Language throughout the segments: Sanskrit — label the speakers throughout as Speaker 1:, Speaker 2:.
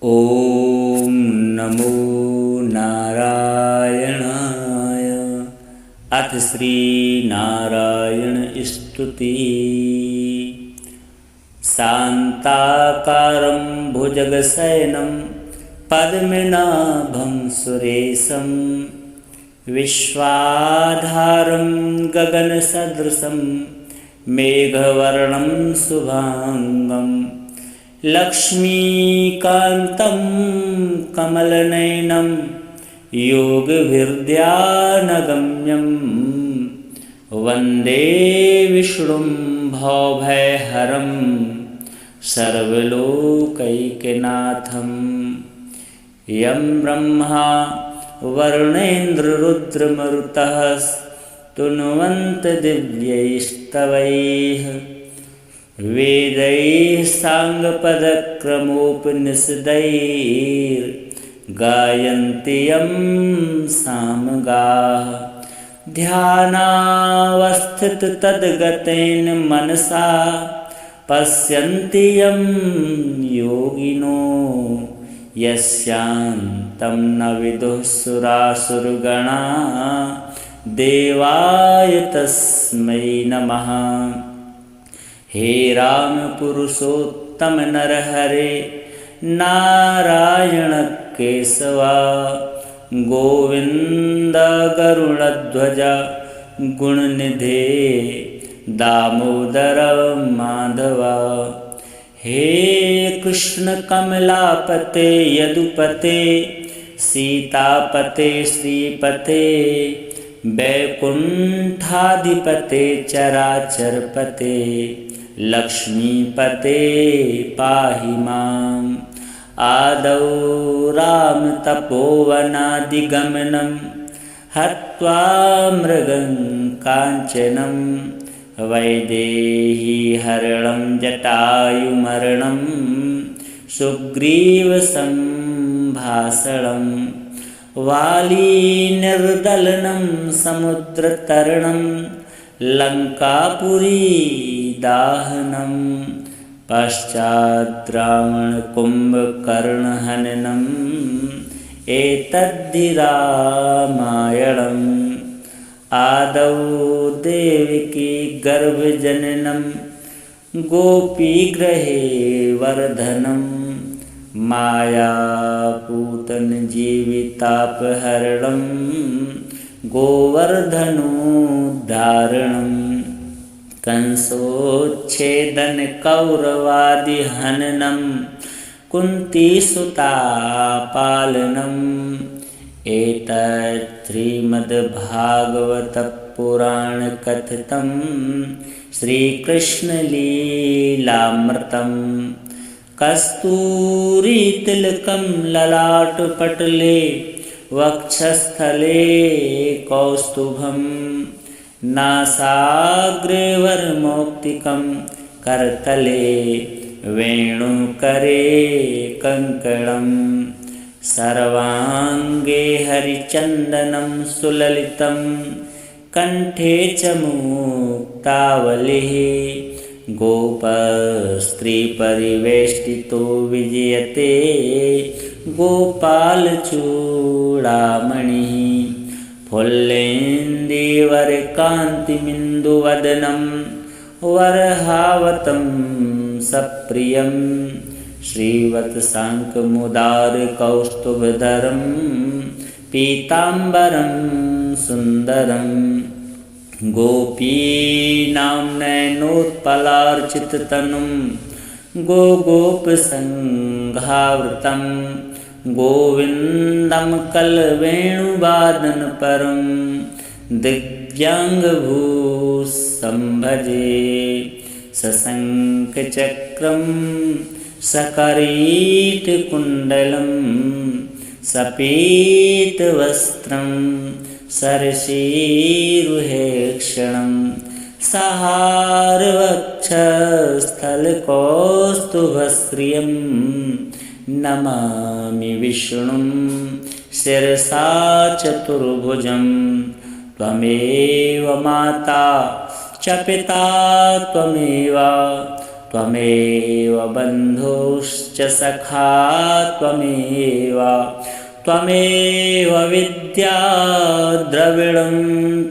Speaker 1: ॐ नमो नारायणाय। अथ श्रीनारायण स्तुति। शान्ताकारं भुजगशयनं पद्मनाभं सुरेशं विश्वाधारं गगनसदृशं मेघवर्णं शुभांगं लक्ष्मीकान्तं कमलनयनं योगभिर्ध्यानगम्यं वन्दे विष्णुं भवभयहरं सर्वलोकैकनाथं। यं ब्रह्मा वरुणेन्द्ररुद्रमरुतः स्तुन्वन्त दिव्यैस्तवैः वेदैः साङ्गपदक्रमोपनिषदैर्गायन्ति यं सामगाः। ध्यानावस्थिततद्गतेन मनसा पश्यन्ति यं योगिनो यस्यान्तं न विदुः सुरासुरगणा देवाय तस्मै नमः। हे राम पुरुषोत्तम नरहरे नारायण केशवा गोविंद गरुड़ध्वज गुणनिधे दामोदर माधवा। हे कृष्ण कमलापते यदुपते सीतापते श्रीपते वैकुंठाधिपते चराचरपते लक्ष्मीपते पाहि माम्। आदौ रामतपोवनादिगमनं हत्वा मृगं काञ्चनं वैदेहीहरणं जटायुमरणं सुग्रीवसम्भाषणं वालीनिर्दलनं समुद्रतरणं लङ्कापुरीदाहनं पश्चाद्रावणकुम्भकर्णहननम् एतद्धि रामायणम्। आदौ देवकी गर्भजननं गोपीगृहे वर्धनं मायापूतनजीवितापहरणं गोवर्धनोद्धारणं कंसोच्छेदनकौरवादिहननं कुन्तीसुतापालनम् एतत् श्रीमद्भागवतपुराणकथितं श्रीकृष्णलीलामृतं। कस्तूरीतिलकं ललाटपटले वक्षस्थले कौस्तुभं नासाग्रे वरमौक्तिकं करतले वेणुकरे कङ्कणं सर्वाङ्गे हरिचन्दनं सुललितं कण्ठे च मुक्तावलिः गोपस्त्रीपरिवेष्टितो विजयते गोपालचूडामणिः फुल्लेन्दीवरकान्तिमिन्दुवदनं वरहावतं सप्रियं श्रीवत्साङ्कमुदारकौस्तुभधरं पीताम्बरं सुन्दरं गोपीनां नयनोत्पलार्चिततनुं गोगोपसङ्घावृतं गोविन्दं कलवेणुवादनपरं दिव्याङ्गभूषम्भजे सशङ्खचक्रं सकरीटकुण्डलं सपीतवस्त्रं सरसीरुहेक्षणं सहारवक्षस्थलकौस्तुभश्रियं नमामि विष्णुं शिरसा चतुर्भुजं। त्वमेव माता च पिता त्वमेव त्वमेव बन्धुश्च सखा त्वमेव त्वमेव विद्या द्रविणं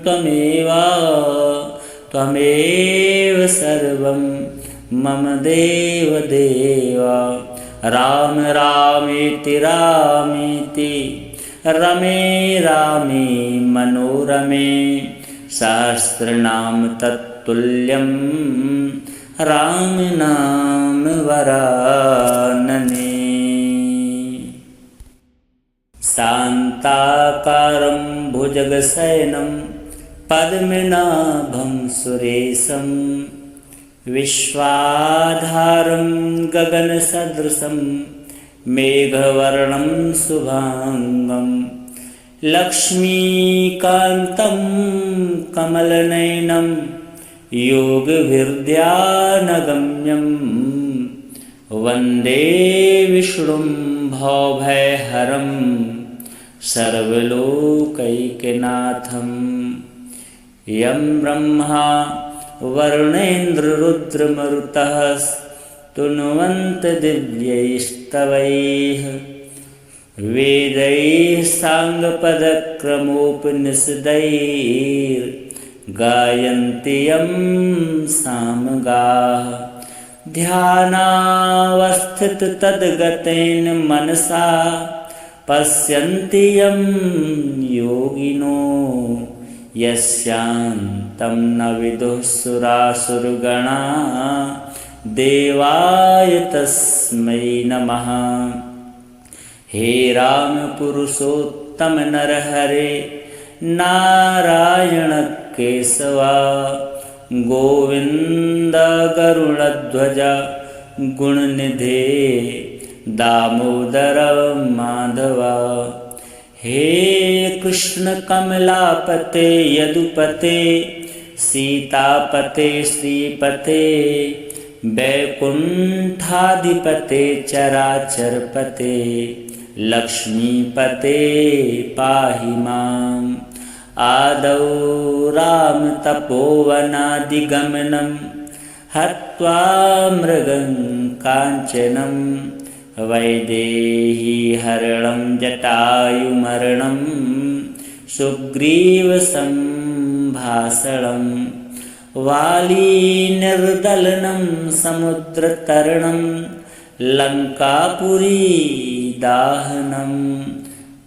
Speaker 1: त्वमेव त्वमेव सर्वं मम देवदेव। राम रामेति रामेति रमे रामे मनोरमे सहस्रनाम तत्तुल्यं राम नाम वरानने। शान्ताकारं भुजगशयनं पद्मनाभं सुरेशं विश्वाधारं गगनसदृशं मेघवर्णं शुभांगं लक्ष्मीकान्तं कमलनयनं योगभिर्ध्यानगम्यं वन्दे विष्णुं भवभयहरं सर्वलोकैकनाथं। यं ब्रह्मा वरुणेन्द्ररुद्रमरुतः स्तुन्वन्त दिव्यैस्तवैः वेदैः साङ्गपदक्रमोपनिषदैर्गायन्ति यं सामगाः। ध्यानावस्थिततद्गतेन मनसा पश्यन्ति यं योगिनो यस्यान्तं न विदुः सुरासुरगणा देवाय तस्मै नमः। हे राम पुरुषोत्तम नरहरे नारायण केशवा गोविन्द गरुडध्वज गुणनिधे दामोदर माधवा। हे कृष्ण कमलापते यदुपते सीतापते श्रीपते वैकुण्ठाधिपते चराचरपते लक्ष्मीपते पाहि माम्। आदौ रामतपोवनादिगमनं हत्वा मृगं काञ्चनं वैदेहीहरणं जटायुमरणं सुग्रीवसम्भाषणं वालीनिर्दलनं समुद्रतरणं लङ्कापुरीदाहनं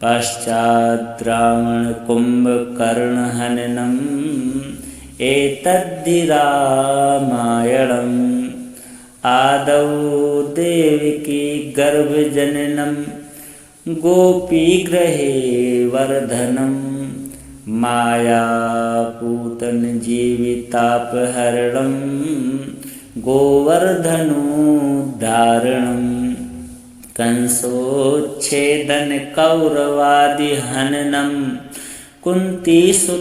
Speaker 1: पश्चाद्रावणकुम्भकर्णहननम् एतद्धि रामायणम्। आदौ देवकी गर्भजननं गोपीगृहे वर्धनं मायापूतनजीवितापहरणं गोवर्धनोद्धारणं कंसोच्छेदनकौरवादिहननं कुन्तीसुतापालनम्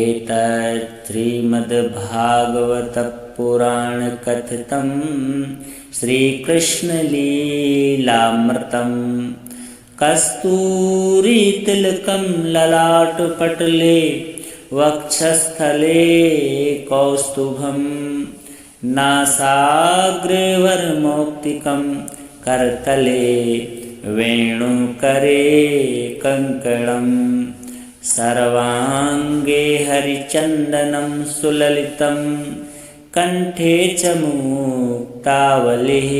Speaker 1: एतत् श्रीमद्भागवतपुराणकथितं श्रीकृष्णलीलामृतं। कस्तूरीतिलकं ललाटपटले वक्षस्थले कौस्तुभं नासाग्रे वरमौक्तिकं करतले वेणुकरे कङ्कणं सर्वाङ्गे हरिचन्दनं सुललितं कण्ठे च मुक्तावलिः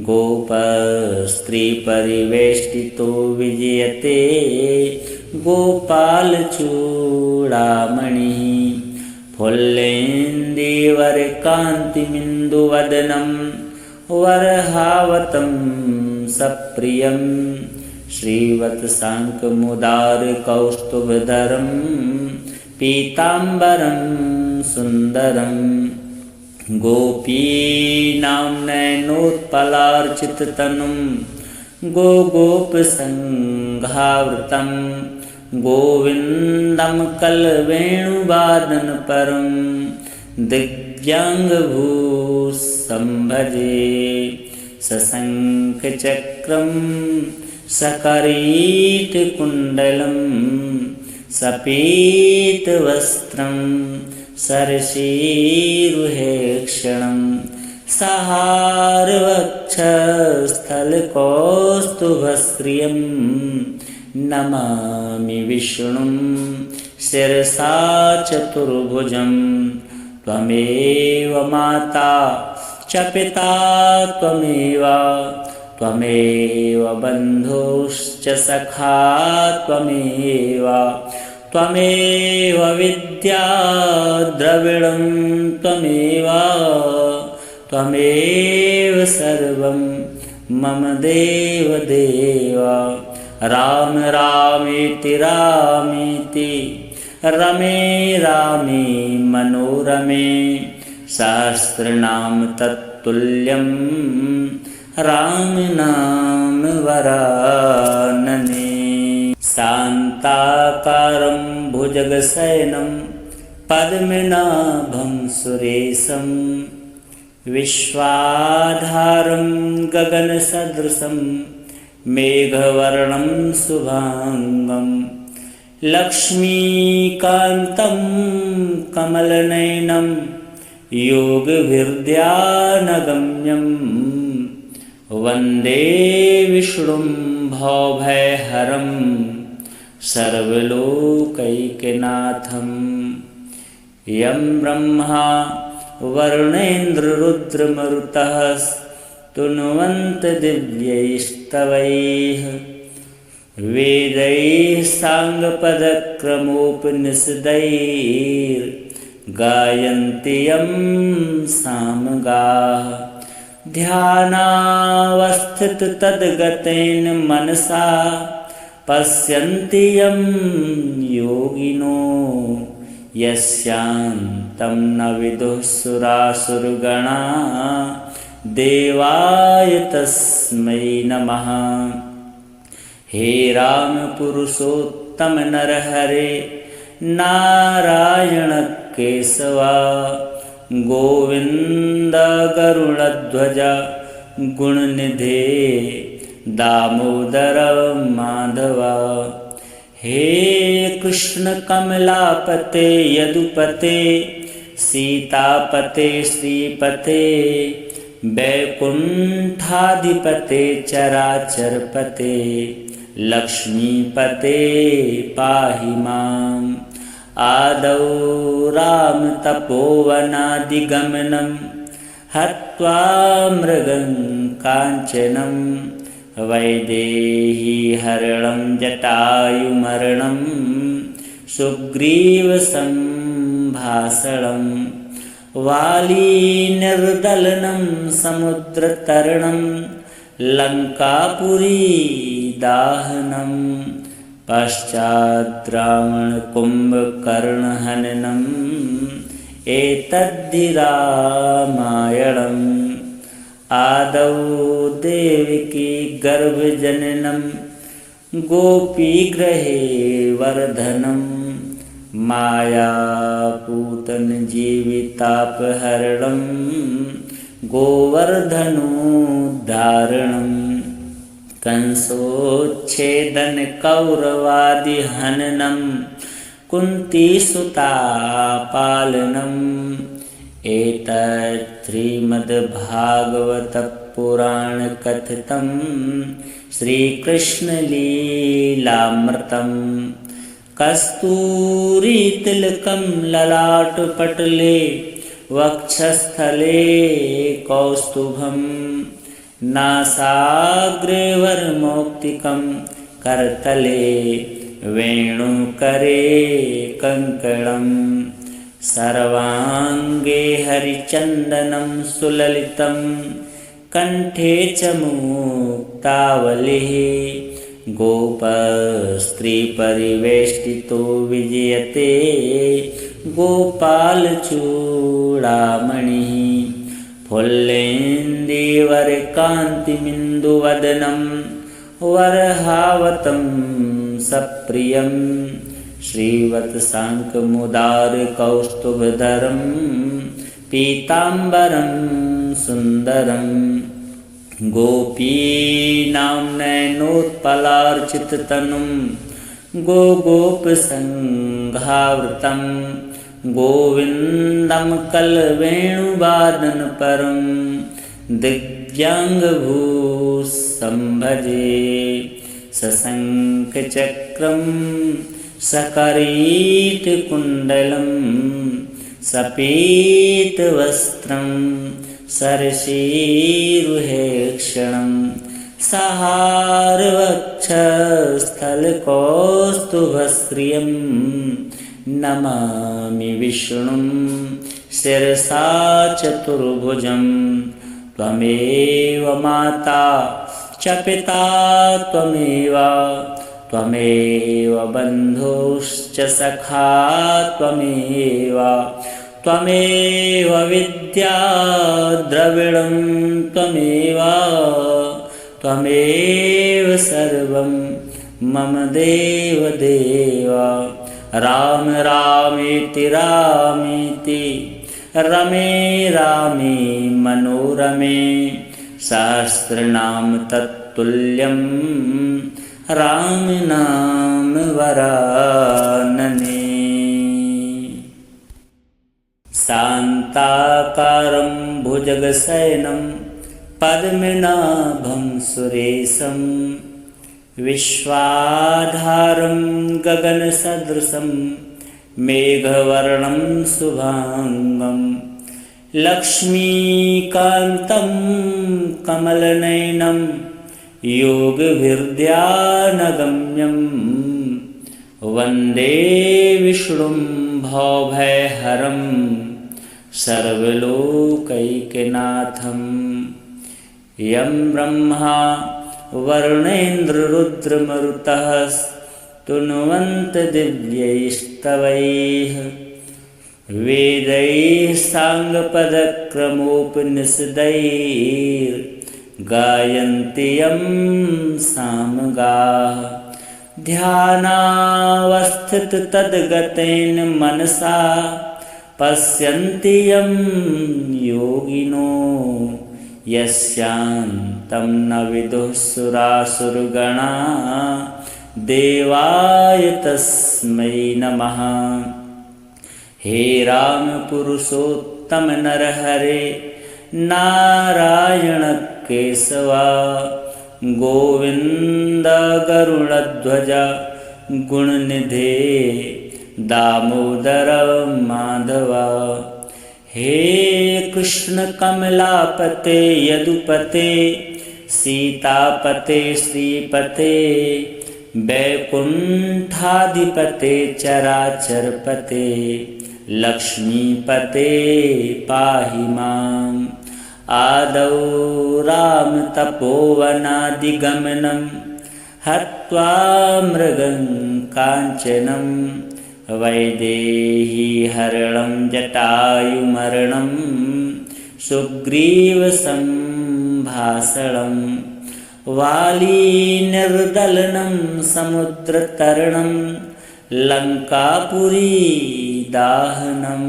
Speaker 1: गोपस्त्रीपरिवेष्टितो विजयते गोपालचूडामणिः फुल्लेन्दीवरकान्तिमिन्दुवदनं वरहावतं सप्रियं श्रीवत्साङ्कमुदारकौस्तुभधरं पीताम्बरं सुन्दरं गोपीनां नयनोत्पलार्चिततनुं गोगोपसङ्घावृतं गोविन्दं कलवेणुवादनपरं दिव्याङ्गभूषम्भजे सशङ्खचक्रं सकरीटकुण्डलं सपीतवस्त्रं सरसीरुहेक्षणं सहारवक्षस्थलकौस्तुभश्रियं नमामि विष्णुं शिरसा चतुर्भुजं त्वमेव माता च पिता त्वमेव बन्धुश्च सखा त्वमेव विद्या द्रविणं त्वमेव सर्वं मम देव राम रामेति रमे रामे मनोरमे सहस्रनाम तत्तुल्यं राम नाम वरानने शान्ताकारं भुजगशयनं पद्मनाभं सुरेशं विश्वाधारं गगनसदृशं मेघवर्णं शुभांगं लक्ष्मीकान्तं कमलनयनं योगभिर्ध्यानगम्यं वन्दे विष्णुं भवभयहरं सर्वलोकैकनाथं यं ब्रह्मा वरुणेन्द्ररुद्रमरुतः स्तुन्वन्त दिव्यैस्तवैः वेदैः साङ्गपदक्रमोपनिषदैर्गायन्ति यं सामगाः ध्यानावस्थिततद्गतेन मनसा पश्यन्ति यं योगिनो यस्यान्तं न विदुः सुरासुरगणा देवाय तस्मै नमः। हे राम पुरुषोत्तम नरहरे नारायण केशवा गोविंद गरुड़ध्वज गुणनिधे दामोदर माधवा। हे कृष्ण कमलापते यदुपते सीतापते श्रीपते वैकुंठाधिपते चराचरपते लक्ष्मीपते पाहि माम्। आदौ राम तपोवनादिगमनं हत्वा मृगं काञ्चनं वैदेही हरणं जटायुमरणं सुग्रीवसम्भाषणं वालीनिर्दलनं समुद्रतरणं लङ्कापुरीदाहनं पश्चात् रावणकुम्भकर्णहननम् एतद्धि रामायणम्। आदौ देवकी गर्भजननं गोपीगृहे वर्धनं मायापूतनजीवितापहरणं गोवर्धनोद्धारणं कंसोच्छेदन कौरवादिहननं कुन्तीसुतापालनम् एतत् श्रीमद्भागवतपुराणकथितं श्रीकृष्णलीलामृतं कस्तूरीतिलकं ललाटपटले वक्षस्थले कौस्तुभं नासाग्रे वरमौक्तिकं करतले वेणुकरे कङ्कणं सर्वाङ्गे हरिचन्दनं सुललितं कण्ठे च मुक्तावलिः गोपस्त्रीपरिवेष्टितो विजयते गोपालचूडामणिः फुल्लेन्दीवरकान्तिमिन्दुवदनं वरहावतं सप्रियं श्रीवत्साङ्कमुदारकौस्तुभधरं पीताम्बरं सुन्दरं गोपीनां नयनोत्पलार्चिततनुं गोगोपसङ्घावृतं गोविन्दं कलवेणुवादनपरं दिव्याङ्गभूषं भजे सशङ्खचक्रं सकरीटकुण्डलं सपीतवस्त्रं सरसीरुहेक्षणं सहारवक्षस्थलकौस्तुभश्रियं नमामि विष्णुं शिरसा चतुर्भुजं त्वमेव माता च पिता त्वमेव बन्धुश्च सखा त्वमेव विद्या द्रविणं त्वमेव सर्वं मम देव राम रामेति रमे रामे मनोरमे सहस्रनाम तत्तुल्यं राम नाम वरानने शान्ताकारं भुजगशयनं पद्मनाभं सुरेशं विश्वाधारं गगनसदृशं मेघवर्णं शुभाङ्गं लक्ष्मीकान्तं कमलनयनं योगभिर्ध्यानगम्यं वन्दे विष्णुं भवभयहरं सर्वलोकैकनाथं यं ब्रह्मा वरुणेन्द्ररुद्रमरुतः स्तुन्वन्त दिव्यैस्तवैः वेदैः साङ्गपदक्रमोपनिषदैर्गायन्ति यं सामगाः ध्यानावस्थिततद्गतेन मनसा पश्यन्ति यं योगिनो यस्यान्तं न विदुः सुरासुरगणा देवाय तस्मै नमः। हे राम पुरुषोत्तम नरहरे नारायण केशवा गोविन्द गरुडध्वज गुणनिधे दामोदर माधवा। हे कृष्ण कमलापते यदुपते सीतापते श्रीपते वैकुण्ठाधिपते चराचरपते लक्ष्मीपते पाहि माम्। आदौ राम तपोवनादिगमनं हत्वा मृगं काञ्चनं वैदेही हरणं जटायुमरणं सुग्रीवसम्भाषणं वालीनिर्दलनं समुद्रतरणं लङ्कापुरीदाहनं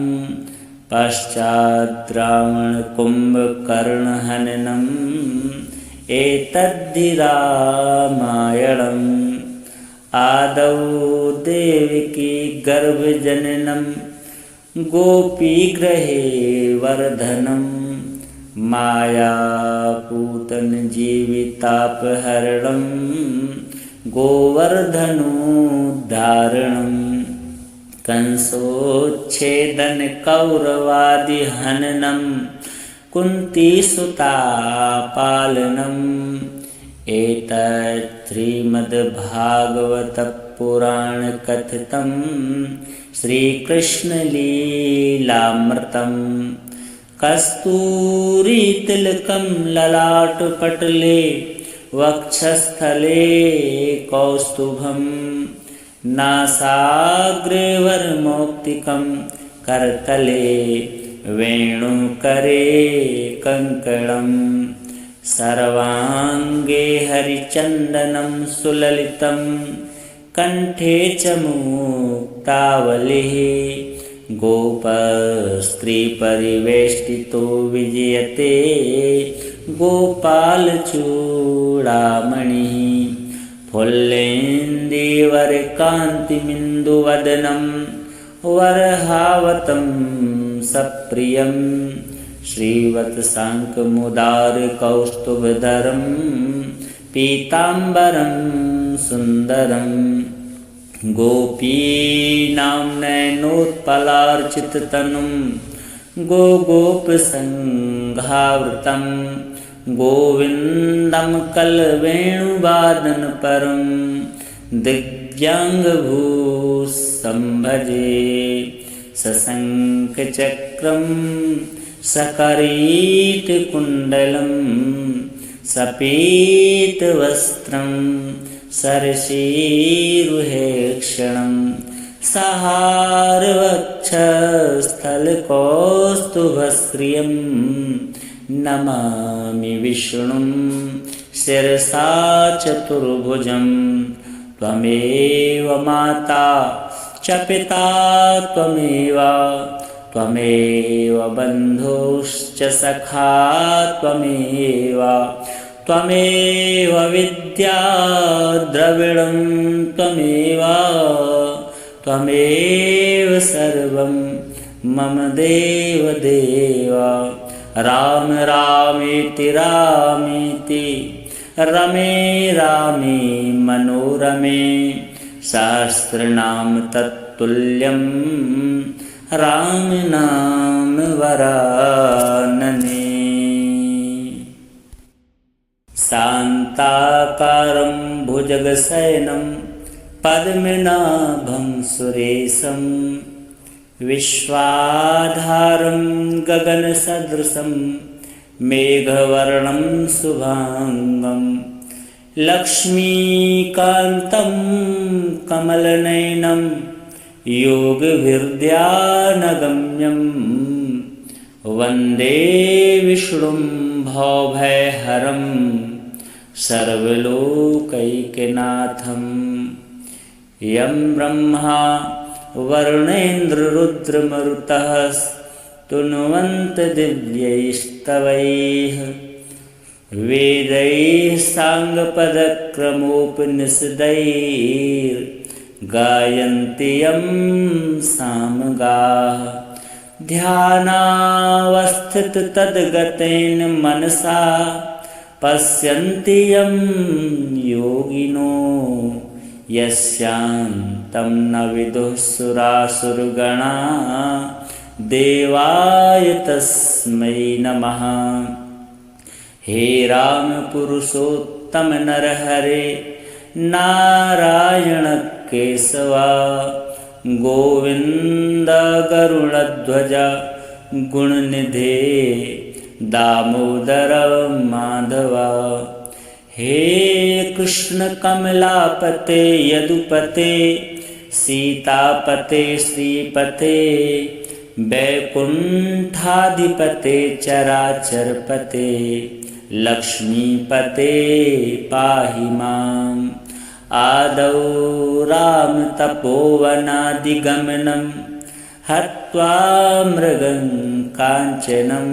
Speaker 1: पश्चात् रावणकुम्भकर्णहननम् एतद्धि रामायणम्। आदौ देवकी गर्भजननं गोपीगृहे वर्धनं मायापूतनजीवितापहरणं गोवर्धनोद्धारणं कंसोच्छेदनकौरवादिहननं कुन्तीसुतापालनम् एतत् श्रीमद्भागवतपुराणकथितं श्रीकृष्णलीलामृतं कस्तूरीतिलकं ललाटपटले वक्षस्थले कौस्तुभं नासाग्रे वरमौक्तिकं करतले वेणुकरे कङ्कणं सर्वाङ्गे हरिचन्दनं सुललितं कण्ठे च मुक्तावलिः गोपस्त्रीपरिवेष्टितो विजयते गोपालचूडामणिः फुल्लेन्दीवरकान्तिमिन्दुवदनं वरहावतं सप्रियं श्रीवत्साङ्कमुदारकौस्तुभधरं पीताम्बरं सुन्दरं गोपीनां नयनोत्पलार्चिततनुं गोगोपसङ्घावृतं गोविन्दं कलवेणुवादनपरं दिव्याङ्गभूसंभजे सशङ्खचक्रं सकरीटकुण्डलं सपीतवस्त्रं सरसीरुहेक्षणं सहारवक्षस्थलकौस्तुभश्रियं नमामि विष्णुं शिरसा चतुर्भुजं त्वमेव माता च पिता त्वमेव बन्धुश्च सखा त्वमेव विद्या द्रविणं त्वमेव सर्वं मम देव राम रामेति रमे रामे मनोरमे सहस्रनाम तत्तुल्यं राम नाम वरानने शान्ताकारं भुजगशयनं पद्मनाभं सुरेशं विश्वाधारं गगनसदृशं मेघवर्णं शुभाङ्गं लक्ष्मीकान्तं कमलनयनं योगभिर्ध्यानगम्यं वन्दे विष्णुं भवभयहरं सर्वलोकैकनाथं यं ब्रह्मा वरुणेन्द्ररुद्रमरुतः स्तुन्वन्त दिव्यैस्तवैः वेदैः साङ्गपदक्रमोपनिषदैर्गायन्ति यं सामगाः ध्यानावस्थिततद्गतेन मनसा पश्यन्ति यं योगिनो यस्यान्तं न विदुः सुरासुरगणा देवाय तस्मै नमः। हे राम पुरुषोत्तम नरहरे नारायण केशवा गोविन्द गरुडध्वज गुणनिधे दामोदर माधवा। हे कृष्ण कमलापते यदुपते सीतापते श्रीपते वैकुण्ठाधिपते चराचरपते लक्ष्मीपते पाहि माम्। आदौ रामतपोवनादिगमनं हत्वा मृगं काञ्चनं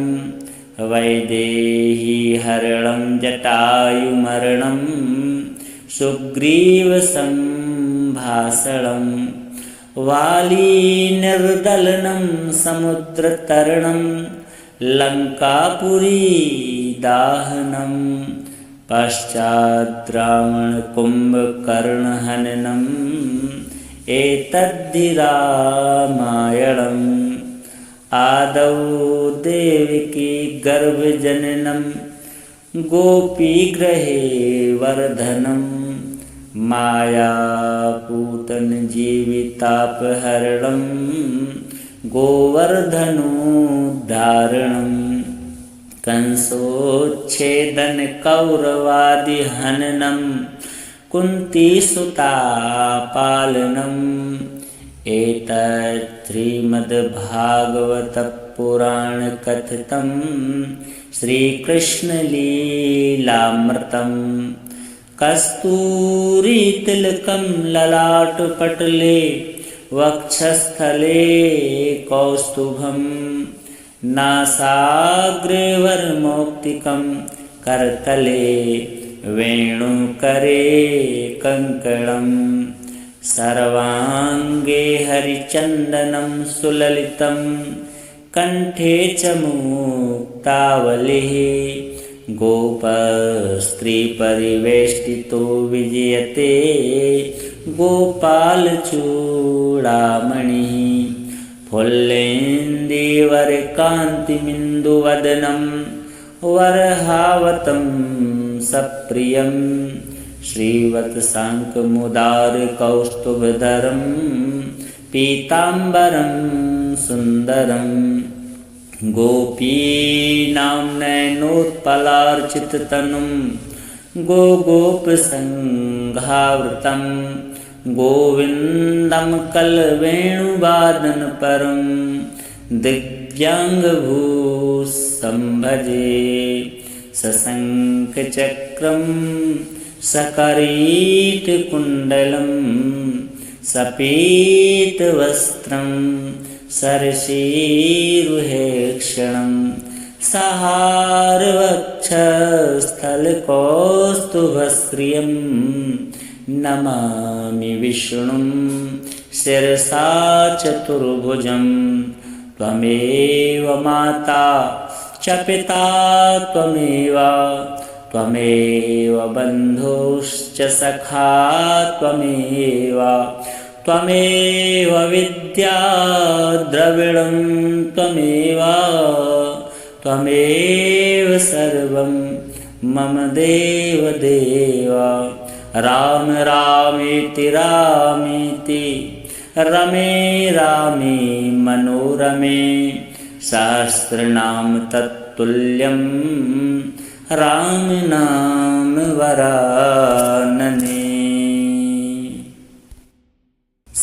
Speaker 1: वैदेहीहरणं जटायुमरणं सुग्रीवसम्भाषणं वालीनिर्दलनं समुद्रतरणं लङ्कापुरीदाहनं पश्चाद्रावणकुम्भकर्णहननम् एतद्धि रामायणम्। आदौ देवकी गर्भजननं गोपीगृहे वर्धनं मायापूतनजीवितापहरणं गोवर्धनोद्धारणं कंसोच्छेदनकौरवादिहननं कुन्तीसुतापालनम् एतत् श्रीमद्भागवतपुराणकथितं श्रीकृष्णलीलामृतं कस्तूरीतिलकं ललाटपटले वक्षस्थले कौस्तुभं नासाग्रे वरमौक्तिकं करतले वेणुकरे कङ्कणं सर्वांगे हरिचंदनं सुललितं कंठे च मुक्तावलिः गोपस्त्रीपरिवेष्टितो विजयते गोपालचूडामणिः फुल्लेन्दीवरकान्तिमिन्दुवदनं वरहावतं सप्रियं श्रीवत्साङ्कमुदारकौस्तुभधरं पीताम्बरं सुन्दरं गोपीनां नयनोत्पलार्चिततनुं गोगोपसङ्घावृतं गोविन्दं कलवेणुवादनपरं दिव्याङ्गभूसंभजे सशङ्खचक्रं सकरीटकुण्डलं सपीतवस्त्रं सरसीरुहेक्षणं सहारवक्षस्थलकौस्तुभश्रियं नमामि विष्णुं शिरसा चतुर्भुजं त्वमेव माता च पिता त्वमेव बन्धुश्च सखा त्वमेव विद्या द्रविणं त्वमेव सर्वं मम देव राम रामेति रमे रामे मनोरमे सहस्रनाम तत्तुल्यं राम नाम वरानने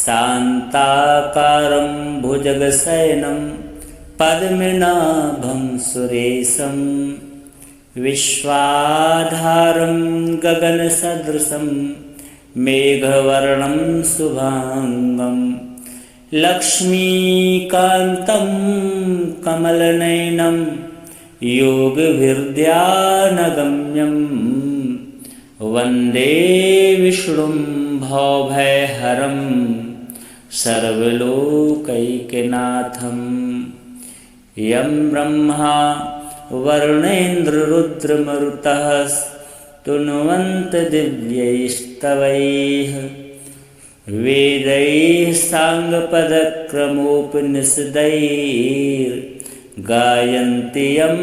Speaker 1: शान्ताकारं भुजगशयनं पद्मनाभं सुरेशं विश्वाधारं गगनसदृशं मेघवर्णं शुभांगं लक्ष्मीकान्तं कमलनयनं योगभिर्ध्यानगम्यं वन्दे विष्णुं भवभयहरं सर्वलोकैकनाथं यं ब्रह्मा वरुणेन्द्ररुद्रमरुतः स्तुन्वन्त दिव्यैस्तवैः वेदैः साङ्गपदक्रमोपनिषदैर्गायन्ति यं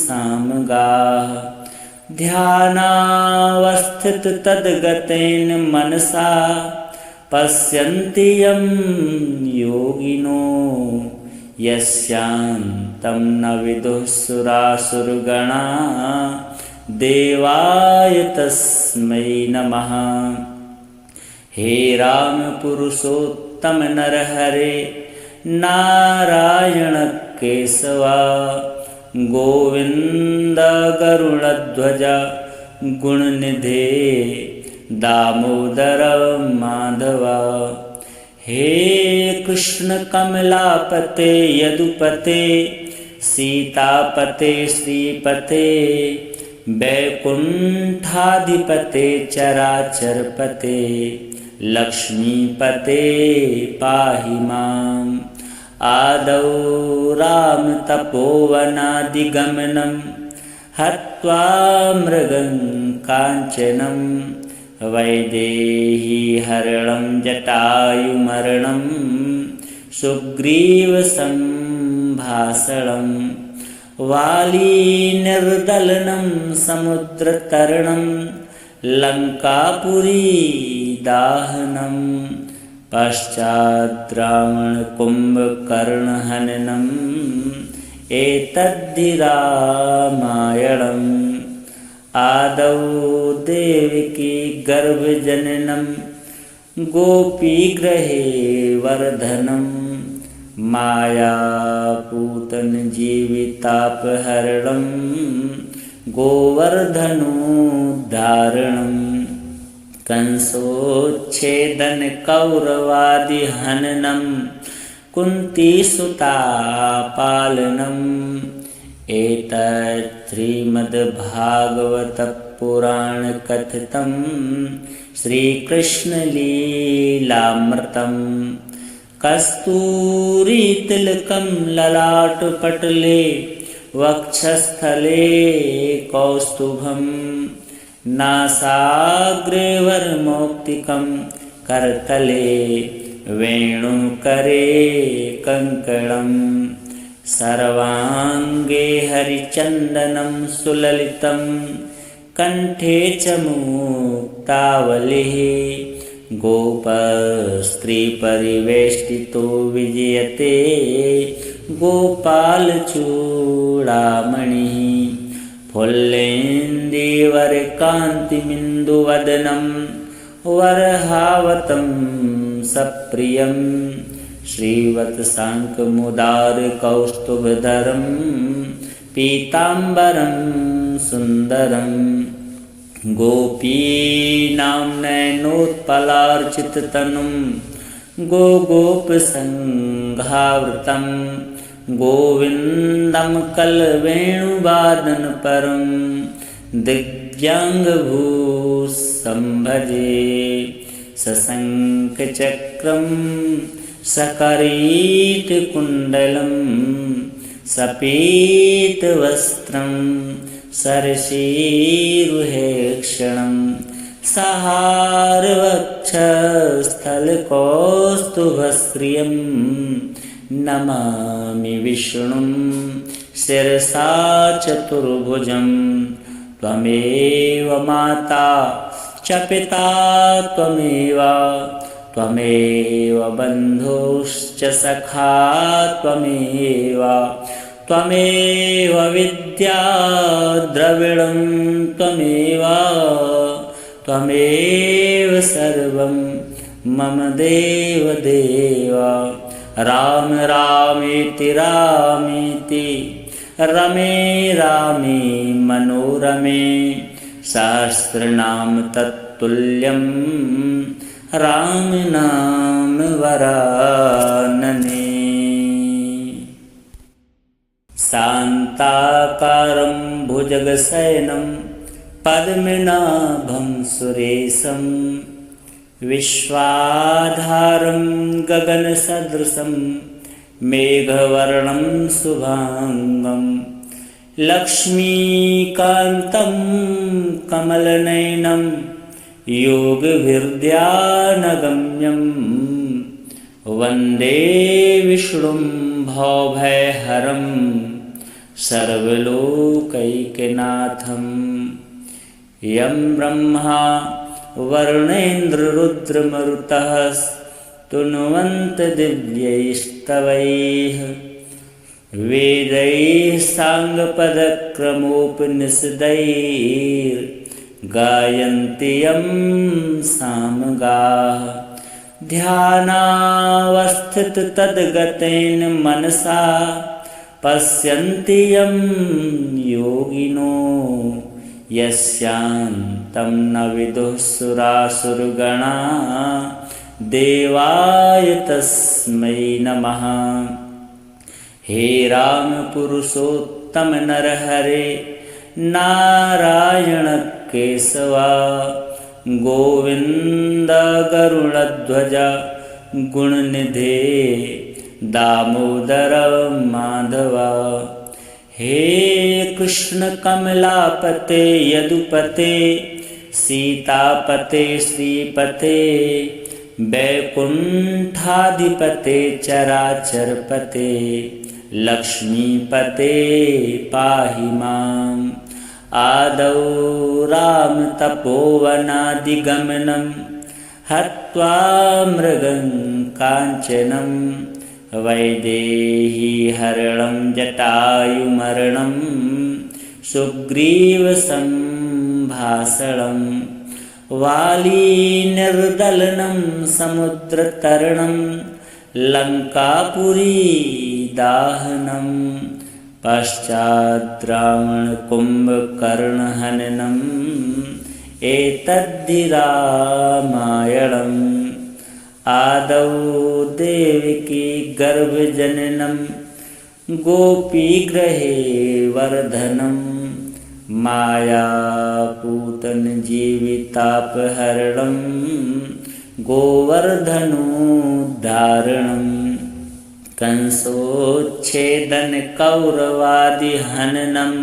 Speaker 1: सामगाः ध्यानावस्थिततद्गतेन मनसा पश्यन्ति यं योगिनो यस्यान्तं न विदुः सुरासुरगणा देवाय तस्मै नमः। हे राम पुरुषोत्तम नरहरे नारायण केशवा गोविंद गरुड़ध्वज गुणनिधे दामोदर माधवा। हे कृष्ण कमलापते यदुपते सीतापते श्रीपते वैकुंठाधिपते चराचरपते लक्ष्मीपते पाहि माम्। आदौ राम तपोवनादिगमनं हत्वा मृगं काञ्चनं वैदेहीहरणं जटायुमरणं सुग्रीवसम्भाषणं वालीनिर्दलनं समुद्रतरणं लङ्कापुरीदाहनं पश्चाद्रावणकुम्भकर्णहननम् एतद्धि रामायणम्। आदौ देवकी गर्भजननं गोपीगृहे वर्धनं मायापूतनजीवितापहरणं गोवर्धनोद्धारणं कंसोच्छेदनकौरवादिहननं कुन्तीसुतापालनं एतत् श्रीमद्भागवतपुराणकथितं श्रीकृष्णलीलामृतं कस्तूरीतिलकं ललाटपटले वक्षस्थले कौस्तुभं नासाग्रे वरमौक्तिकं करतले वेणुकरे कङ्कणं सर्वाङ्गे हरिचन्दनं सुललितं कण्ठे च मुक्तावलिः गोपस्त्रीपरिवेष्टितो विजयते गोपालचूडामणिः फुल्लेन्दीवरकान्तिमिन्दुवदनं वरहावतं सप्रियं श्रीवत्साङ्कमुदारकौस्तुभधरं पीताम्बरं सुन्दरं गोपीनां नयनोत्पलार्चिततनुं गोगोपसङ्घावृतं गोविन्दं कलवेणुवादनपरं दिव्याङ्गभूषम्भजे सशङ्खचक्रं सकरीटकुण्डलं सपीतवस्त्रं सरसीरुहेक्षणं सहारवक्षस्थलकौस्तुभश्रियं नमामि विष्णुं शिरसा चतुर्भुजं त्वमेव माता च पिता त्वमेव बन्धुश्च सखा त्वमेव विद्या द्रविणं त्वमेव सर्वं मम देव राम रामेति रमे रामे मनोरमे सहस्रनाम तत्तुल्यं राम नाम वरानने शान्ताकारं भुजगशयनं पद्मनाभं सुरेशं विश्वाधारं गगनसदृशं मेघवर्णं शुभाङ्गं लक्ष्मीकान्तं कमलनयनं योगभिर्ध्यानगम्यं वन्दे विष्णुं भवभयहरं सर्वलोकैकनाथं यं ब्रह्मा वरुणेन्द्ररुद्रमरुतः स्तुन्वन्त दिव्यैस्तवैः वेदैः साङ्गपदक्रमोपनिषदैर्गायन्ति यं सामगाः ध्यानावस्थिततद्गतेन मनसा पश्यन्ति यं योगिनो यस्यान्तं न विदुः सुरासुरगणा देवाय तस्मै नमः। हे राम पुरुषोत्तम नरहरे नारायण केशवा गोविन्द गरुडध्वज गुणनिधे दामोदर माधव। हे कृष्ण कमलापते यदुपते सीतापते श्रीपते वैकुण्ठाधिपते चराचरपते लक्ष्मीपते पाहि माम्। आदौ रामतपोवनादिगमनं हत्वा मृगं काञ्चनं वैदेहीहरणं जटायुमरणं सुग्रीवसम्भाषणं वालीनिर्दलनं समुद्रतरणं लङ्कापुरीदाहनं पश्चाद्रावणकुम्भकर्णहननम् एतद्धि रामायणम्। आदौ देवकी गर्भजननं गोपीगृहे वर्धनं मायापूतनजीवितापहरणं गोवर्धनोद्धारणं कंसोच्छेदनकौरवादिहननं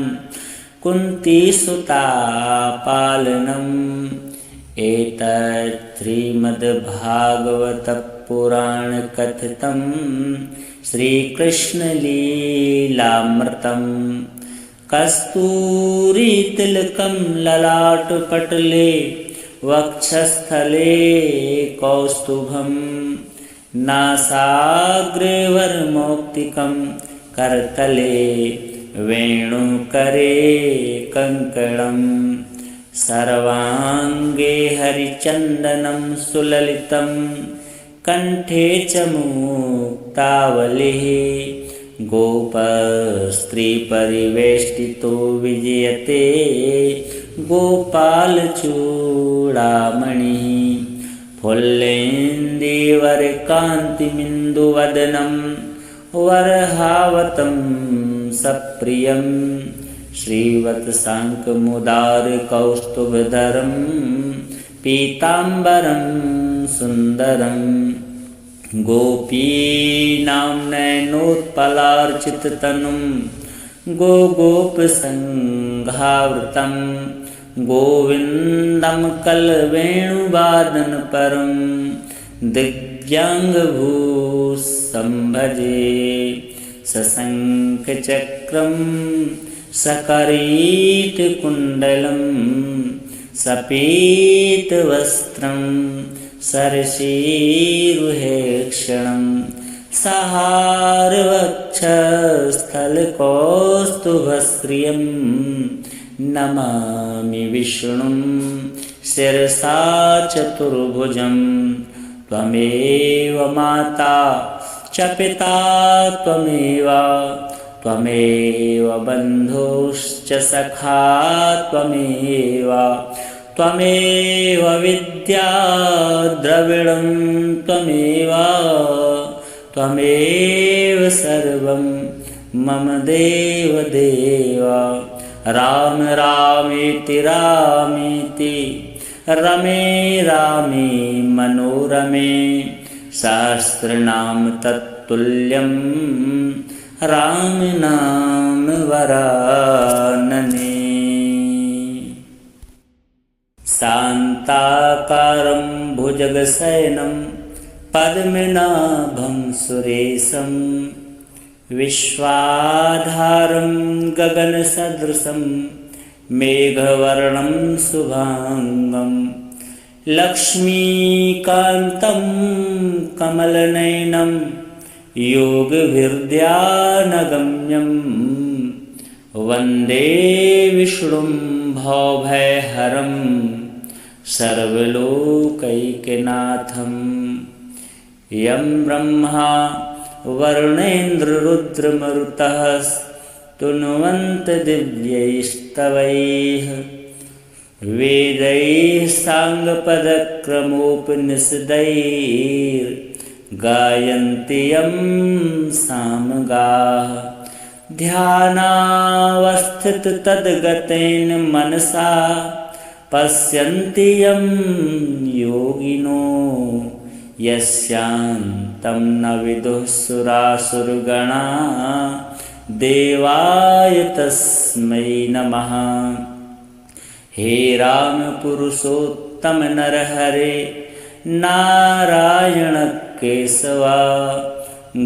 Speaker 1: कुन्तीसुतापालनम् एतत् श्रीमद्भागवतपुराणकथितं श्रीकृष्णलीलामृतं कस्तूरीतिलकं ललाटपटले वक्षस्थले कौस्तुभं नासाग्रे वरमौक्तिकं करतले वेणुकरे कङ्कणं सर्वाङ्गे हरिचन्दनं सुललितं कण्ठे च मुक्तावलिः गोपस्त्रीपरिवेष्टितो विजयते गोपालचूडामणिः फुल्लेन्दीवरकान्तिमिन्दुवदनं वरहावतं सप्रियं श्रीवत्साङ्कमुदारकौस्तुभधरं पीताम्बरं सुन्दरं गोपीनां नयनोत्पलार्चिततनुं गोगोपसङ्घावृतं गोविन्दं कलवेणुवादनपरं दिव्याङ्गभूसंभजे सशङ्खचक्रं सकरीटकुण्डलं सपीतवस्त्रं सरसीरुहेक्षणं सहारवक्षस्थलकौस्तुभश्रियं नमामि विष्णुं शिरसा चतुर्भुजं त्वमेव माता च पिता त्वमेव बन्धुश्च सखा त्वमेव विद्या द्रविणं त्वमेव सर्वं मम देव राम रामेति रमे रामे मनोरमे सहस्रनाम तत्तुल्यं राम नाम वरानने शान्ताकारं भुजगशयनं पद्मनाभं सुरेशं विश्वाधारं गगनसदृशं मेघवर्णं शुभाङ्गं लक्ष्मीकान्तं कमलनयनं योगभिर्ध्यानगम्यं वन्दे विष्णुं भवभयहरं सर्वलोकैकनाथं यं ब्रह्मा वरुणेन्द्ररुद्रमरुतः स्तुन्वन्त दिव्यैस्तवैः वेदैः साङ्गपदक्रमोपनिषदैर्गायन्ति यं सामगाः ध्यानावस्थिततद्गतेन मनसा पश्यन्ति यं योगिनो यस्यान्तं न विदुः सुरासुरगणा देवाय तस्मै नमः। हे राम पुरुषोत्तम नरहरे नारायण केशवा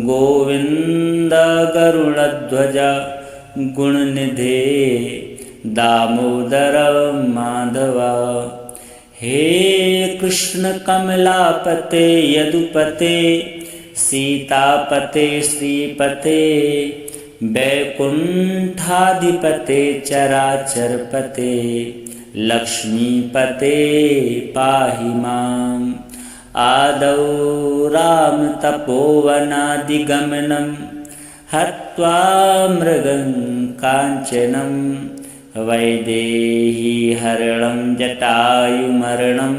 Speaker 1: गोविन्द गरुडध्वज गुणनिधे दामोदर माधव। हे कृष्ण कमलापते यदुपते सीतापते श्रीपते वैकुण्ठाधिपते चराचरपते लक्ष्मीपते पाहि माम्। आदौ रामतपोवनादिगमनं हत्वा मृगं काञ्चनं वैदेहीहरणं जटायुमरणं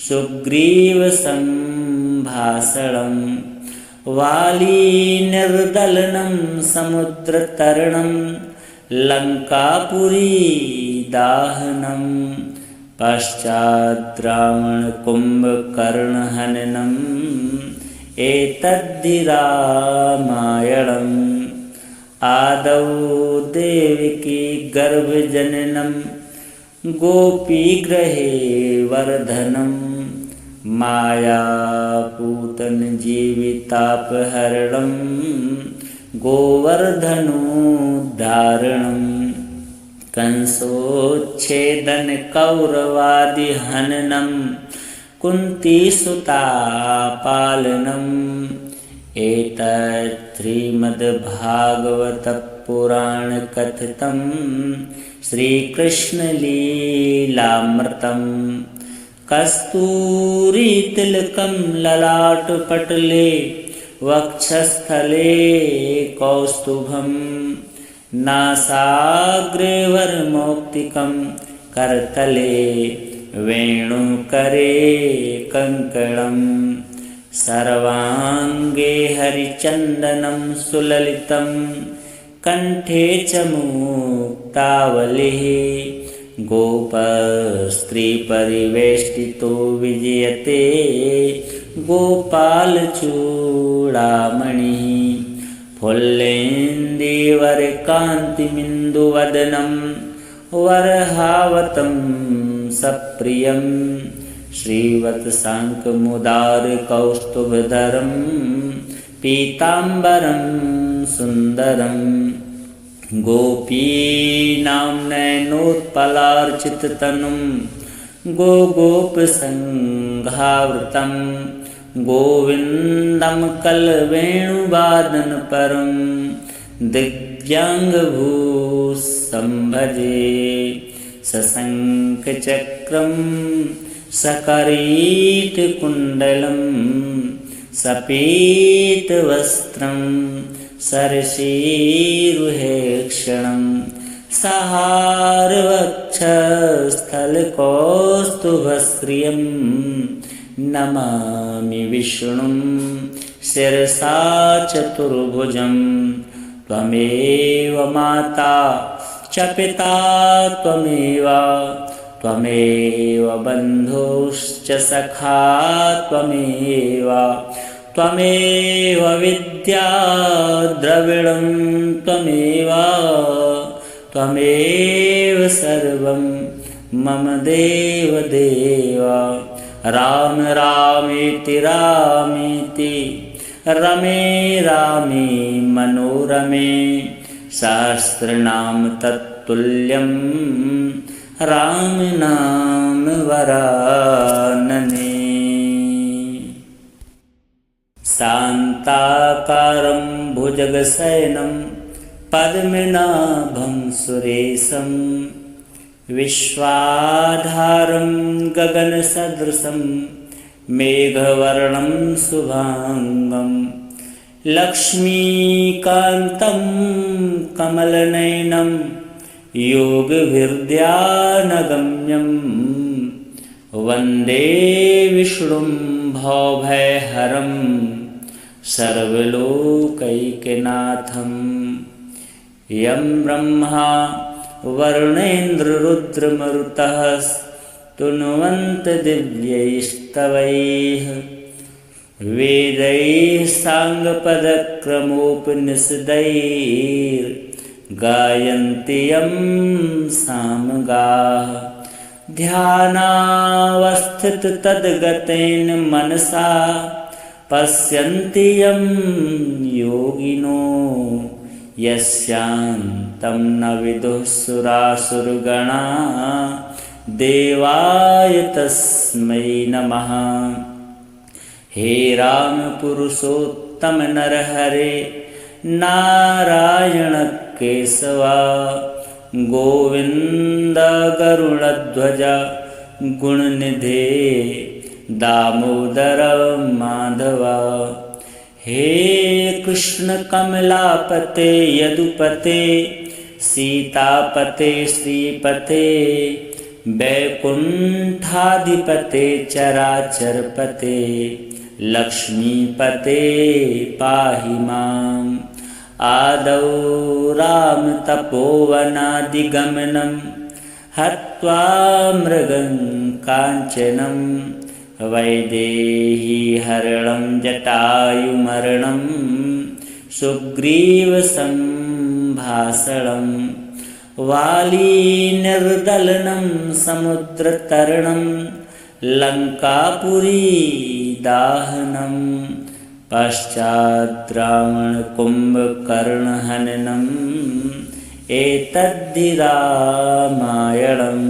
Speaker 1: सुग्रीवसम्भाषणं वाली निर्दलनं समुद्रतरणं लंकापुरी दाहनं पश्चात् रावण कुंभकर्णहननम् एतद्धि रामायणम् आदौ देवकी गर्भजननं गोपीगृहे वर्धनं मायापूतन जीवितापहरणं गोवर्धनोद्धारणं कंसोच्छेदन कौरवादिहननं कुन्तीसुतापालनम् एतत् श्रीमद्भागवतपुराणकथितं श्रीकृष्णलीलामृतं कस्तूरीतिलकं ललाटपटले वक्षस्थले कौस्तुभं नासाग्रे वरमौक्तिकं करतले वेणुकरे कङ्कणं सर्वाङ्गे हरिचन्दनं सुललितं कण्ठे च मुक्तावलिः गोपस्त्रीपरिवेष्टितो विजयते गोपालचूडामणिः फुल्लेन्दीवरकान्तिमिन्दुवदनं वरहावतं सप्रियं श्रीवत्साङ्कमुदारकौस्तुभधरं पीताम्बरं सुन्दरं गोपीनां नयनोत्पलार्चिततनुं गोगोपसङ्घावृतं गोविन्दं कलवेणुवादनपरं दिव्याङ्गभूसंभजे सशङ्खचक्रं सकरीटकुण्डलं सपीतवस्त्रं सरसीरुहेक्षणं सहारवक्षस्थलकौस्तुभश्रियं नमामि विष्णुं शिरसा चतुर्भुजं त्वमेव माता च पिता त्वमेव बन्धुश्च सखा त्वमेव विद्या द्रविणं त्वमेव सर्वं मम देव राम रामेति रमे रामे मनोरमे सहस्रनाम तत्तुल्यं राम नाम वरानने शान्ताकारं भुजगशयनं पद्मनाभं सुरेशं विश्वाधारं गगनसदृशं मेघवर्णं शुभाङ्गं लक्ष्मीकान्तं कमलनयनं योगभिर्ध्यानगम्यं वन्दे विष्णुं भवभयहरं सर्वलोकैकनाथं यं ब्रह्मा वरुणेन्द्ररुद्रमरुतः स्तुन्वन्त दिव्यैस्तवैः वेदैः साङ्गपदक्रमोपनिषदैर्गायन्ति यं सामगाः ध्यानावस्थिततद्गतेन मनसा पश्यन्ति यं योगिनो यस्यान्तं न विदुः सुरासुरगणा देवाय तस्मै नमः। हे राम पुरुषोत्तम नरहरे नारायण केशवा गोविन्द गरुडध्वज गुणनिधे दामोदर माधवा। हे कृष्ण कमलापते यदुपते सीतापते श्रीपते वैकुण्ठाधिपते चराचरपते लक्ष्मीपते पाहि माम्। आदौ रामतपोवनादिगमनं हत्वा मृगं काञ्चनं वैदेहीहरणं जटायुमरणं सुग्रीवसम्भाषणं वालीनिर्दलनं समुद्रतरणं लङ्कापुरीदाहनं पश्चात् रावणकुम्भकर्णहननम् एतद्धि रामायणम्।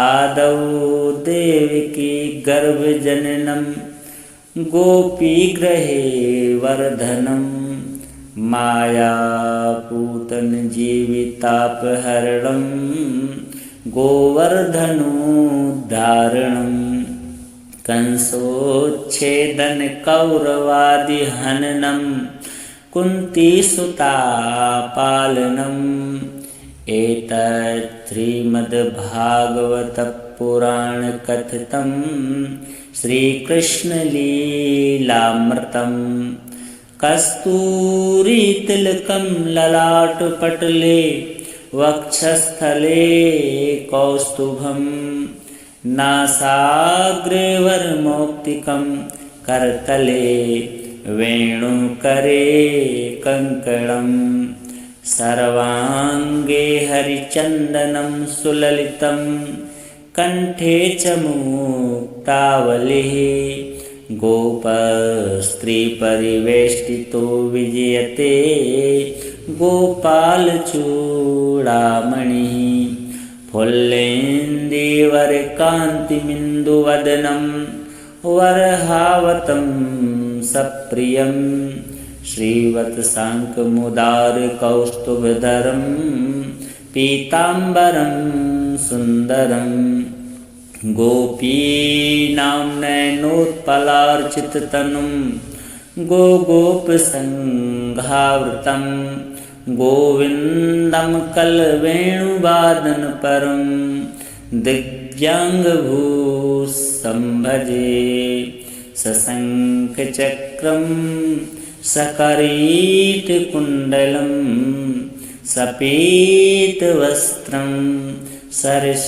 Speaker 1: आदौ देवकी गर्भजननं गोपीगृहे वर्धनं मायापूतनजीवितापहरणं गोवर्धनोद्धारणं कंसोच्छेदनकौरवादिहननं कुन्तीसुतापालनम् एतत् श्रीमद्भागवतपुराणकथितं श्रीकृष्णलीलामृतं। कस्तूरीतिलकं ललाटपटले वक्षस्थले कौस्तुभं नासाग्रे वरमौक्तिकं करतले वेणुकरे कङ्कणं सर्वाङ्गे हरिचन्दनं सुललितं कण्ठे च मुक्तावलिः गोपस्त्रीपरिवेष्टितो विजयते गोपालचूडामणिः फुल्लेन्दीवरकान्तिमिन्दुवदनं वरहावतं सप्रियं श्रीवत्साङ्कमुदारकौस्तुभधरं पीताम्बरं सुन्दरं गोपीनां नयनोत्पलार्चिततनुं गोगोपसङ्घावृतं गोविन्दं कलवेणुवादनपरं दिव्याङ्गभूसंभजे सशङ्खचक्रं सकरीटकुण्डलं सपीतवस्त्रं सरसीरुहेक्षणं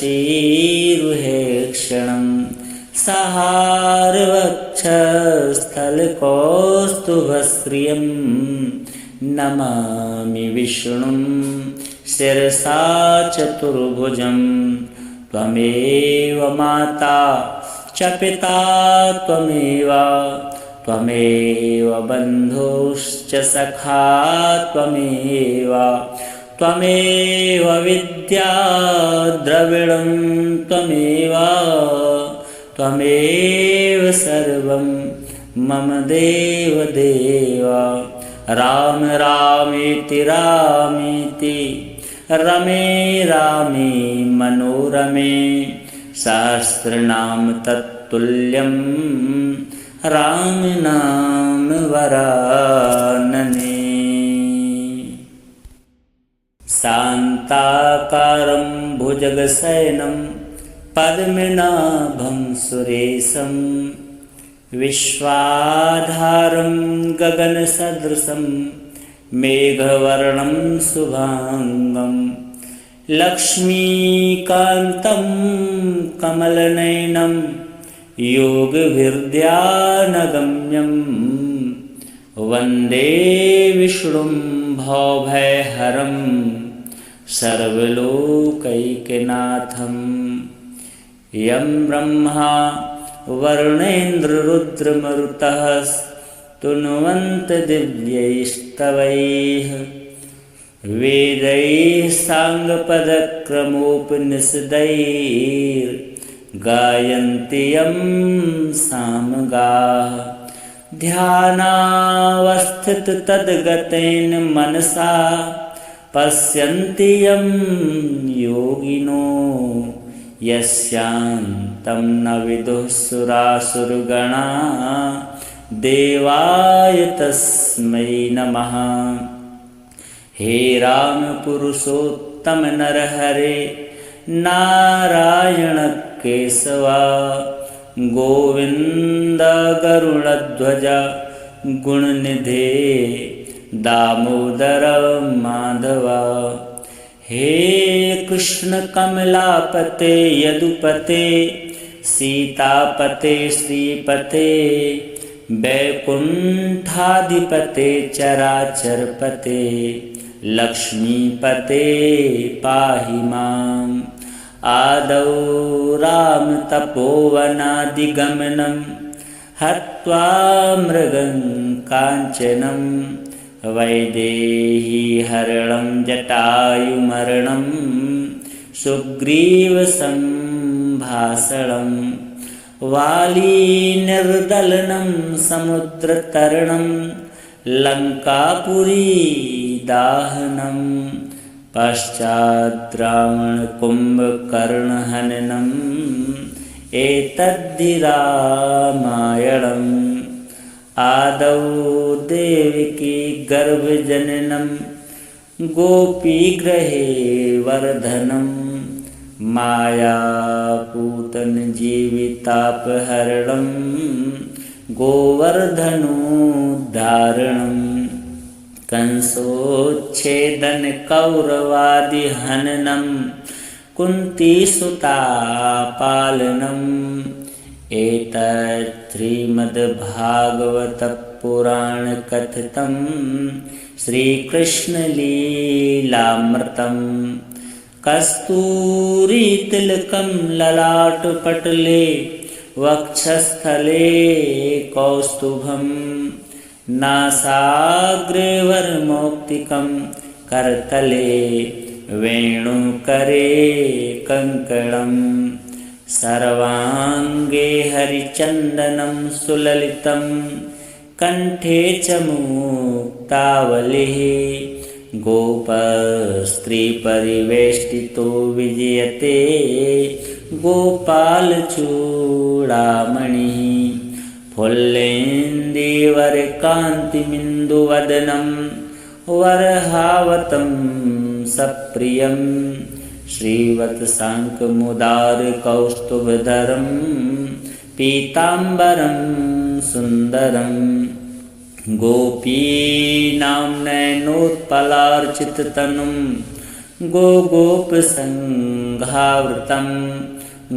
Speaker 1: सहारवक्षस्थलकौस्तुभश्रियं नमामि विष्णुं शिरसा चतुर्भुजं। त्वमेव माता च पिता त्वमेव बन्धुश्च सखा त्वमेव विद्या द्रविणं त्वमेव सर्वं मम देव। राम रामेति रमे रामे मनोरमे सहस्रनाम तत्तुल्यं राम नाम वरानने। शान्ताकारं भुजगशयनं पद्मनाभं सुरेशं विश्वाधारं गगनसदृशं मेघवर्णं शुभांगं लक्ष्मीकान्तं कमलनयनं योगभिर्ध्यानगम्यं वन्दे विष्णुं भवभयहरं सर्वलोकैकनाथं। यं ब्रह्मा वरुणेन्द्ररुद्रमरुतः स्तुन्वन्त दिव्यैस्तवैः वेदैः साङ्गपदक्रमोपनिषदैर्गायन्ति यं सामगाः। ध्यानावस्थिततद्गतेन मनसा पश्यन्ति यं योगिनो यस्यान्तं न विदुः सुरासुरगणा देवाय तस्मै नमः। हे राम पुरुषोत्तम नरहरे नारायण केशवा गोविन्द गरुडध्वज गुणनिधे दामोदर माधव। हे कृष्ण कमलापते यदुपते सीतापते श्रीपते वैकुण्ठाधिपते चराचरपते लक्ष्मीपते पाहि माम्। आदौ रामतपोवनादिगमनं हत्वा मृगं काञ्चनं वैदेहीहरणं जटायुमरणं सुग्रीवसम्भाषणं वालीनिर्दलनं समुद्रतरणं लङ्कापुरीदाहनं पश्चात् रावणकुम्भकर्णहननम् एतद्धि रामायणम्। आदौ देवकी गर्भजननं गोपीगृहे वर्धनं मायापूतनजीवितापहरणं गोवर्धनोद्धारणम् कंसोच्छेदन कौरवादिहननं कुन्तीसुतापालनम् एतत् श्रीमद्भागवतपुराणकथितं श्रीकृष्णलीलामृतं। कस्तूरीतिलकं ललाटपटले वक्षस्थले कौस्तुभं नासाग्रे वरमौक्तिकं करतले वेणुकरे कङ्कणम् सर्वाङ्गे हरिचन्दनं सुललितं कण्ठे च मुक्तावलिः गोपस्त्रीपरिवेष्टितो विजयते गोपालचूडामणिः फुल्लेन्दीवरकान्तिमिन्दुवदनं वरहावतं सप्रियं श्रीवत्साङ्कमुदारकौस्तुभधरं पीताम्बरं सुन्दरं गोपीनां नयनोत्पलार्चिततनुं गोगोपसङ्घावृतं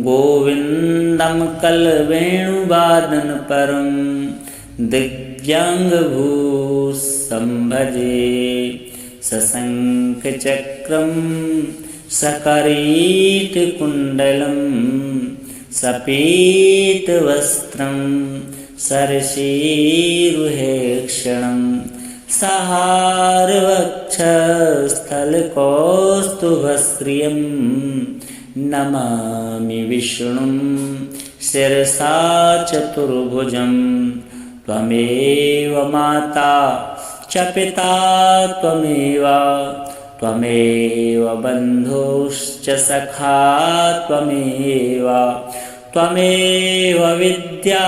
Speaker 1: गोविन्दं कलवेणुवादनपरं दिव्याङ्गभूषम्भजे सशङ्खचक्रं सकरीटकुण्डलं सपीतवस्त्रं सरसीरुहेक्षणं सहारवक्षस्थलकौस्तुभश्रियं नमामि विष्णुं शिरसा चतुर्भुजं। त्वमेव माता च पिता त्वमेव बन्धुश्च सखा त्वमेव विद्या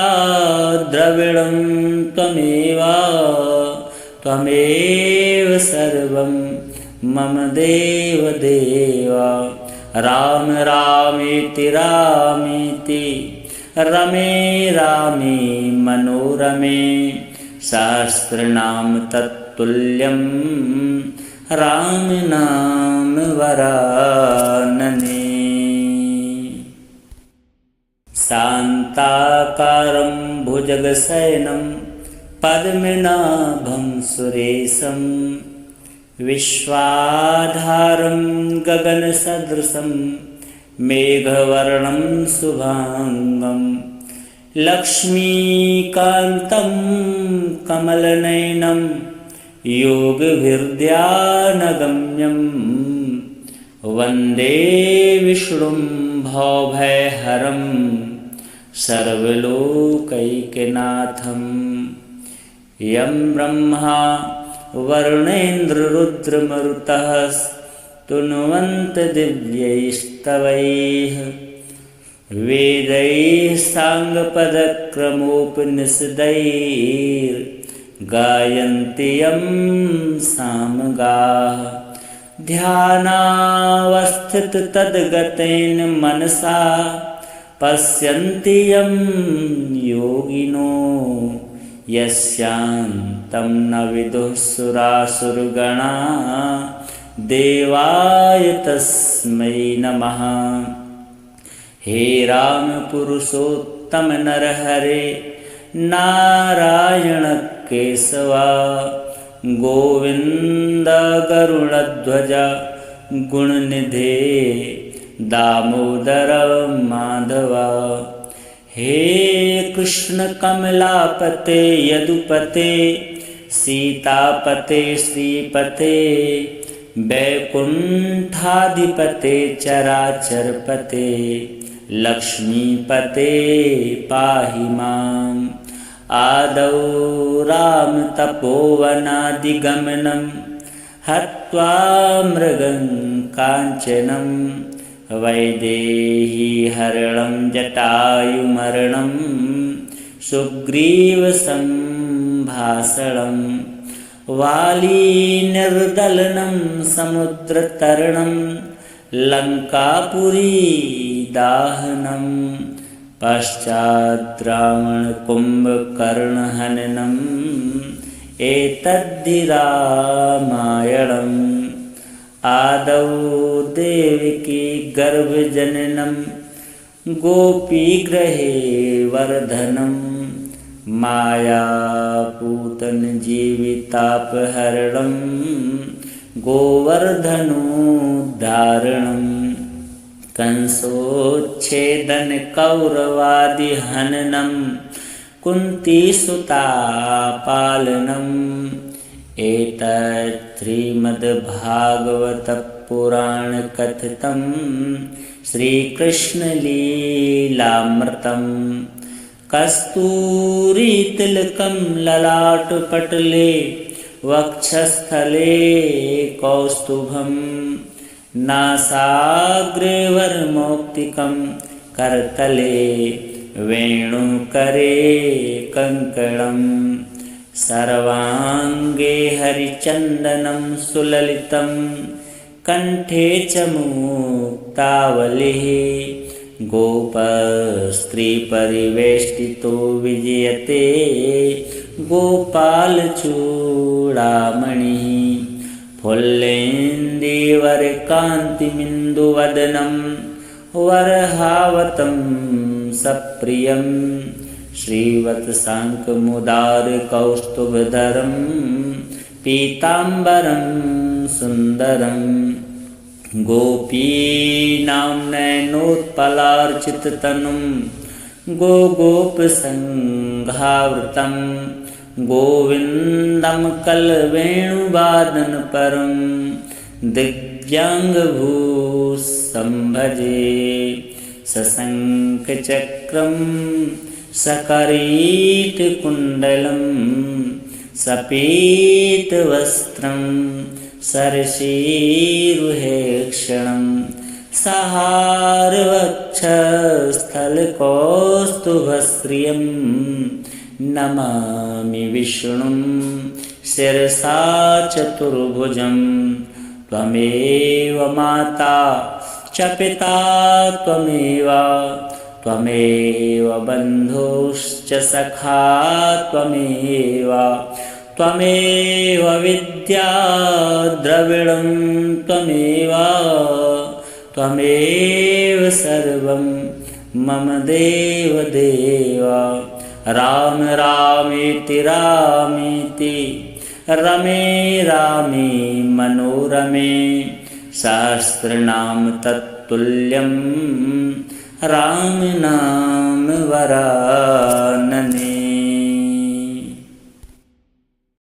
Speaker 1: द्रविणं त्वमेव सर्वं मम देव। राम रामेति रमे रामे मनोरमे सहस्रनाम तत्तुल्यं राम नाम वरानने। शान्ताकारं भुजगशयनं पद्मनाभं सुरेशं विश्वाधारं गगनसदृशं मेघवर्णं शुभांगं लक्ष्मीकान्तं कमलनयनं योगभिर्ध्यानगम्यं वन्दे विष्णुं भवभयहरं सर्वलोकैकनाथं। यं ब्रह्मा वरुणेन्द्ररुद्रमरुतः स्तुन्वन्त दिव्यैस्तवैः वेदैः साङ्गपदक्रमोपनिषदैर्गायन्ति यं सामगाः। ध्यानावस्थिततद्गतेन मनसा पश्यन्ति यं योगिनो यस्यान्तं न विदुः सुरासुरगणा देवाय तस्मै नमः। हे राम पुरुषोत्तम नरहरे नारायण केशवा गोविंद गरुड़ध्वज गुणनिधे दामोदर माधवा। हे कृष्ण कमलापते यदुपते सीतापते श्रीपते वैकुंठाधिपते चराचरपते लक्ष्मीपते पाहि माम्। आदौ राम तपोवनादिगमनं हत्वा मृगं काञ्चनं वैदेहीहरणं जटायुमरणं सुग्रीवसम्भाषणं वालीनिर्दलनं समुद्रतरणं लङ्कापुरीदाहनं पश्चात् रावणकुम्भकर्णहननम् एतद्धि रामायणम्। आदौ देवकी गर्भजननं गोपीगृहे वर्धनं मायापूतनजीवितापहरणं गोवर्धनोद्धारणम् कंसोच्छेदन कौरवादिहननं कुन्तीसुतापालनम् एतत् श्रीमद्भागवतपुराणकथितं श्रीकृष्णलीलामृतं। कस्तूरीतिलकं ललाटपटले वक्षस्थले कौस्तुभं नासाग्रे वरमौक्तिकं करतले वेणुकरे कङ्कणं सर्वाङ्गे हरिचन्दनं सुललितं कण्ठे च मुक्तावलिः गोपस्त्रीपरिवेष्टितो विजयते गोपालचूडामणिः फुल्लेन्दीवरकान्तिमिन्दुवदनं वरहावतं सप्रियं श्रीवत्साङ्कमुदारकौस्तुभधरं पीताम्बरं सुन्दरं गोपीनां नयनोत्पलार्चिततनुं गोगोपसङ्घावृतं गोविन्दं कलवेणुवादनपरं दिव्याङ्गभूषम्भजे सशङ्खचक्रं सकरीटकुण्डलं सपीतवस्त्रं सरसीरुहेक्षणं सहारवक्षस्थलकौस्तुभश्रियं नमामि विष्णुं शिरसा चतुर्भुजं। त्वमेव माता च पिता त्वमेव बन्धुश्च सखा त्वमेव विद्या द्रविणं त्वमेव सर्वं मम देव। राम रामेति रमे रामे मनोरमे सहस्रनाम तत्तुल्यं राम नाम वरानने।